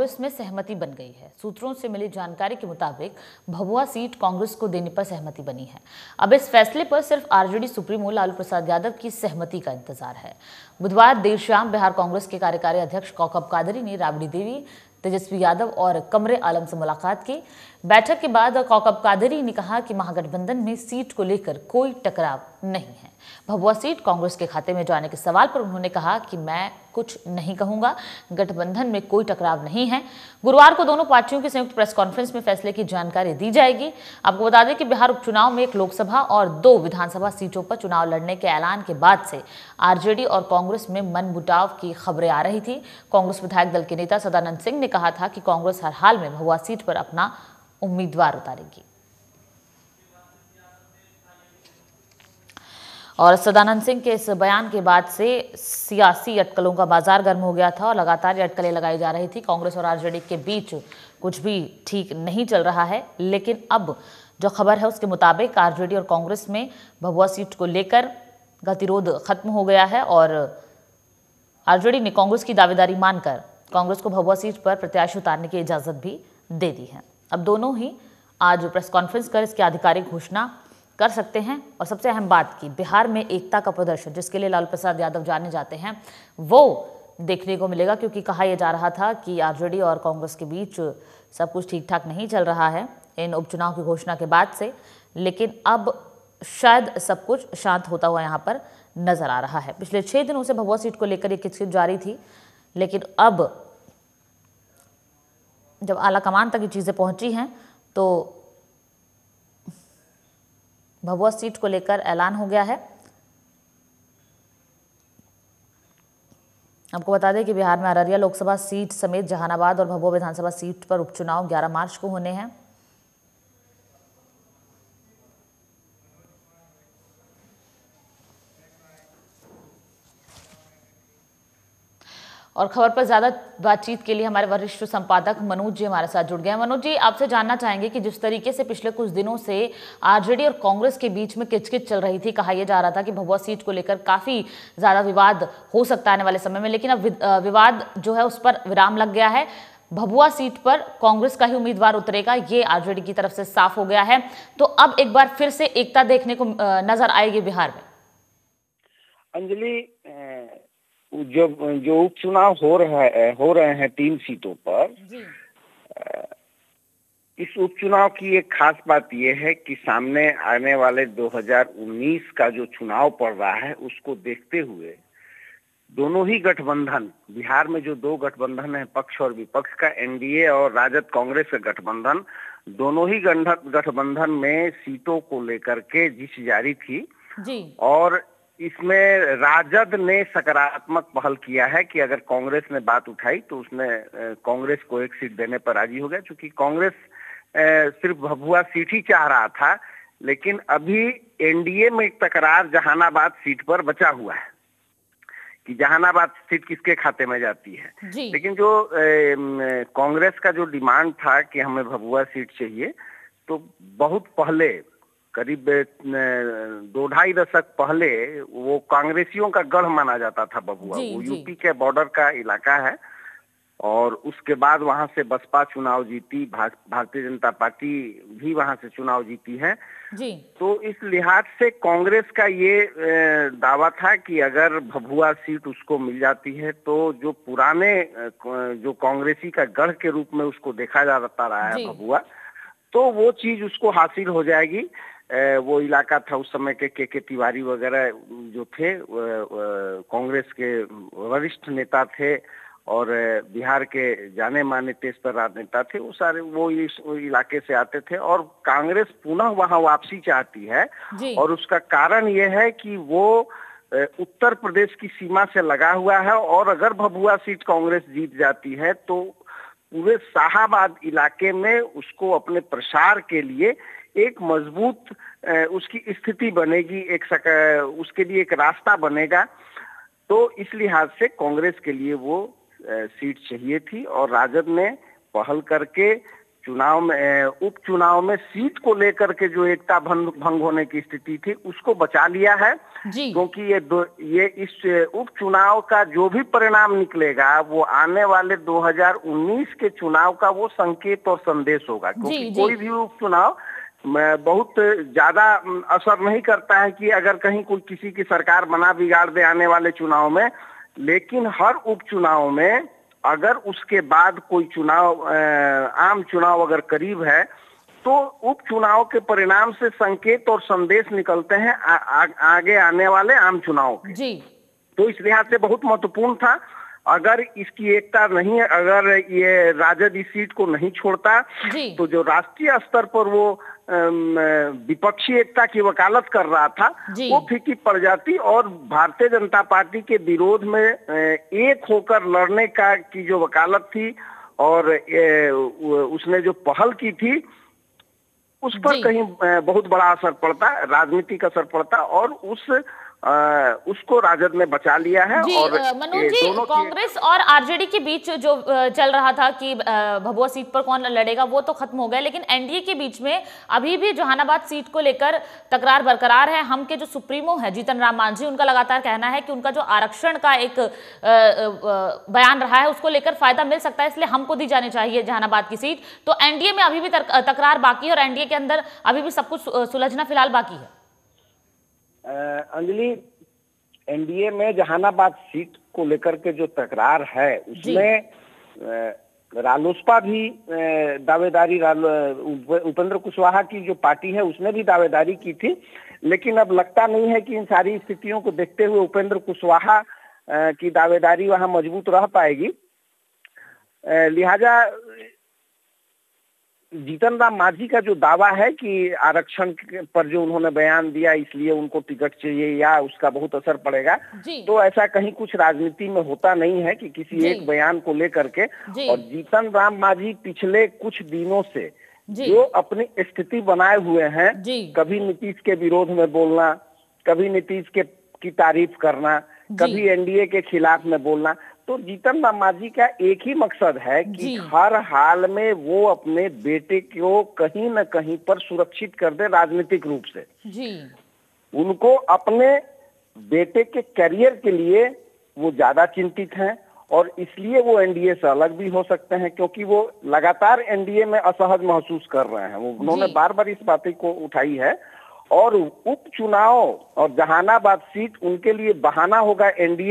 इसमें सहमति बन गई है। सूत्रों से मिली जानकारी के मुताबिक भभुआ सीट कांग्रेस को देने पर सहमति बनी है। अब इस फैसले पर सिर्फ आरजेडी सुप्रीमो लालू प्रसाद यादव की सहमति का इंतजार है। बुधवार देर शाम बिहार कांग्रेस के कार्यकारी अध्यक्ष कौकब कादरी ने राबड़ी देवी, तेजस्वी यादव और कमरे आलम से मुलाकात की। बैठक के बाद कौकब कादरी ने कहा कि महागठबंधन में सीट को लेकर कोई टकराव नहीं है। भभुआ सीट कांग्रेस के खाते में जाने के सवाल पर उन्होंने कहा कि मैं कुछ नहीं कहूंगा, गठबंधन में कोई टकराव नहीं है। गुरुवार को दोनों पार्टियों की संयुक्त प्रेस कॉन्फ्रेंस में फैसले की जानकारी दी जाएगी। आपको बता दें कि बिहार उपचुनाव में एक लोकसभा और 2 विधानसभा सीटों पर चुनाव लड़ने के ऐलान के बाद से आरजेडी और कांग्रेस में मनमुटाव की खबरें आ रही थी। कांग्रेस विधायक दल के नेता सदानंद सिंह ने कहा था कि कांग्रेस हर हाल में भभुआ सीट पर अपना उम्मीदवार उतारेगी। और सदानंद सिंह के इस बयान के बाद से सियासी अटकलों का बाजार गर्म हो गया था और लगातार ये अटकलें लगाई जा रही थी। कांग्रेस और आरजेडी के बीच कुछ भी ठीक नहीं चल रहा है, लेकिन अब जो खबर है उसके मुताबिक आरजेडी और कांग्रेस में भभुआ सीट को लेकर गतिरोध खत्म हो गया है और आरजेडी ने कांग्रेस की दावेदारी मानकर कांग्रेस को भभुआ सीट पर प्रत्याशी उतारने की इजाजत भी दे दी है। अब दोनों ही आज प्रेस कॉन्फ्रेंस कर इसकी आधिकारिक घोषणा कर सकते हैं। और सबसे अहम बात की बिहार में एकता का प्रदर्शन जिसके लिए लालू प्रसाद यादव जाने जाते हैं वो देखने को मिलेगा, क्योंकि कहा यह जा रहा था कि आरजेडी और कांग्रेस के बीच सब कुछ ठीक ठाक नहीं चल रहा है इन उपचुनाव की घोषणा के बाद से, लेकिन अब शायद सब कुछ शांत होता हुआ यहाँ पर नजर आ रहा है। पिछले 6 दिनों से भभुआ सीट को लेकर ये खिचखिच जारी थी, लेकिन अब जब आला कमान तक ये चीजें पहुंची हैं तो भभुआ सीट को लेकर ऐलान हो गया है। आपको बता दें कि बिहार में अररिया लोकसभा सीट समेत जहानाबाद और भभुआ विधानसभा सीट पर उपचुनाव 11 मार्च को होने हैं। और खबर पर ज्यादा बातचीत के लिए हमारे वरिष्ठ संपादक मनोज जी हमारे साथ जुड़ गए हैं। मनोज जी, आपसे जानना चाहेंगे कि जिस तरीके से पिछले कुछ दिनों से आरजेडी और कांग्रेस के बीच में किचकिच चल रही थी, कहा यह जा रहा था कि भभुआ सीट को लेकर काफी ज्यादा विवाद हो सकता है आने वाले समय में, लेकिन अब विवाद जो है उस पर विराम लग गया है। भभुआ सीट पर कांग्रेस का ही उम्मीदवार उतरेगा, ये आरजेडी की तरफ से साफ हो गया है। तो अब एक बार फिर से एकता देखने को नजर आएगी बिहार में। अंजलि, जो उपचुनाव हो रहे हैं 3 सीटों पर, इस उपचुनाव की एक खास बात यह है कि सामने आने वाले 2019 का जो चुनाव पड़ रहा है उसको देखते हुए दोनों ही गठबंधन, बिहार में जो 2 गठबंधन है पक्ष और विपक्ष का, एनडीए और राजद कांग्रेस का गठबंधन, दोनों ही गठबंधन में सीटों को लेकर के जिस जारी थी जी। और इसमें राजद ने सकारात्मक पहल किया है कि अगर कांग्रेस ने बात उठाई तो उसने कांग्रेस को एक सीट देने पर राजी हो गया, क्योंकि कांग्रेस सिर्फ भभुआ सीट ही चाह रहा था। लेकिन अभी एनडीए में एक तकरार जहानाबाद सीट पर बचा हुआ है कि जहानाबाद सीट किसके खाते में जाती है। लेकिन जो कांग्रेस का जो डिमांड था कि हमें भभुआ सीट चाहिए, तो बहुत पहले करीब 2-2.5 दशक पहले वो कांग्रेसियों का गढ़ माना जाता था भभुआ। वो यूपी के बॉर्डर का इलाका है और उसके बाद वहां से बसपा चुनाव जीती, भारतीय जनता पार्टी भी वहां से चुनाव जीती है जी। तो इस लिहाज से कांग्रेस का ये दावा था कि अगर भभुआ सीट उसको मिल जाती है तो जो पुराने जो कांग्रेसी का गढ़ के रूप में उसको देखा जाता रहा है भभुआ, तो वो चीज उसको हासिल हो जाएगी। वो इलाका था उस समय के तिवारी वगैरह जो थे कांग्रेस के वरिष्ठ नेता थे और बिहार के जाने माने तेज पर राजनेता थे, वो सारे वो इस इलाके से आते थे और कांग्रेस पुनः वहां वापसी चाहती है। और उसका कारण ये है कि वो उत्तर प्रदेश की सीमा से लगा हुआ है और अगर भभुआ सीट कांग्रेस जीत जाती है तो पूरे शाहाबाद इलाके में उसको अपने प्रसार के लिए एक मजबूत उसकी स्थिति बनेगी, उसके लिए एक रास्ता बनेगा। तो इस लिहाज से कांग्रेस के लिए वो सीट चाहिए थी और राजद ने पहल करके चुनाव में उपचुनाव में सीट को लेकर के जो एकता भंग होने की स्थिति थी उसको बचा लिया है। क्योंकि ये इस उपचुनाव का जो भी परिणाम निकलेगा वो आने वाले 2019 के चुनाव का वो संकेत और संदेश होगा। क्योंकि कोई भी उपचुनाव बहुत ज्यादा असर नहीं करता है कि अगर कहीं कोई किसी की सरकार बना बिगाड़ दे आने वाले चुनाव में, लेकिन हर उपचुनाव में अगर उसके बाद कोई चुनाव आम चुनाव अगर करीब है तो उपचुनाव के परिणाम से संकेत और संदेश निकलते हैं आगे आने वाले आम चुनाव के। तो इस लिहाज से बहुत महत्वपूर्ण था। अगर इसकी एकता नहीं है, अगर ये राजद इस सीट को नहीं छोड़ता तो जो राष्ट्रीय स्तर पर वो विपक्षी एकता की वकालत कर रहा था वो फीकी पड़ जाती और भारतीय जनता पार्टी के विरोध में एक होकर लड़ने की जो वकालत थी और उसने जो पहल की थी उस पर कहीं बहुत बड़ा असर पड़ता, राजनीतिक असर पड़ता और उसको राजद ने बचा लिया है। और मनोज जी, कांग्रेस और आरजेडी के बीच जो चल रहा था कि भभुआ सीट पर कौन लड़ेगा वो तो खत्म हो गया, लेकिन एनडीए के बीच में अभी भी जहानाबाद सीट को लेकर तकरार बरकरार है। हम के जो सुप्रीमो है जीतन राम मांझी, उनका लगातार कहना है कि उनका जो आरक्षण का एक बयान रहा है उसको लेकर फायदा मिल सकता है, इसलिए हमको दी जानी चाहिए जहानाबाद की सीट। तो एनडीए में अभी भी तकरार बाकी है और एनडीए के अंदर अभी भी सब कुछ सुलझना फिलहाल बाकी है। अंजलि, एनडीए में जहानाबाद सीट को लेकर के जो तकरार है उसमें रालोसपा भी दावेदारी, उपेंद्र कुशवाहा की जो पार्टी है उसने भी दावेदारी की थी, लेकिन अब लगता नहीं है कि इन सारी स्थितियों को देखते हुए उपेंद्र कुशवाहा की दावेदारी वहां मजबूत रह पाएगी। लिहाजा जीतन राम मांझी का जो दावा है कि आरक्षण पर जो उन्होंने बयान दिया इसलिए उनको टिकट चाहिए या उसका बहुत असर पड़ेगा, तो ऐसा कहीं कुछ राजनीति में होता नहीं है कि किसी एक बयान को लेकर के। और जीतन राम मांझी पिछले कुछ दिनों से जो अपनी स्थिति बनाए हुए हैं, कभी नीतीश के विरोध में बोलना, कभी नीतीश की तारीफ करना, कभी एनडीए के खिलाफ में बोलना, तो जीतन राम मांझी का एक ही मकसद है कि हर हाल में वो अपने बेटे को कहीं न कहीं पर सुरक्षित कर दे राजनीतिक रूप से। उनको अपने बेटे के करियर के लिए वो ज्यादा चिंतित हैं और इसलिए वो एनडीए से अलग भी हो सकते हैं, क्योंकि वो लगातार एनडीए में असहज महसूस कर रहे हैं। उन्होंने बार बार इस बात को उठाई है और उपचुनाव और जहानाबाद सीट उनके लिए बहाना होगा एनडीए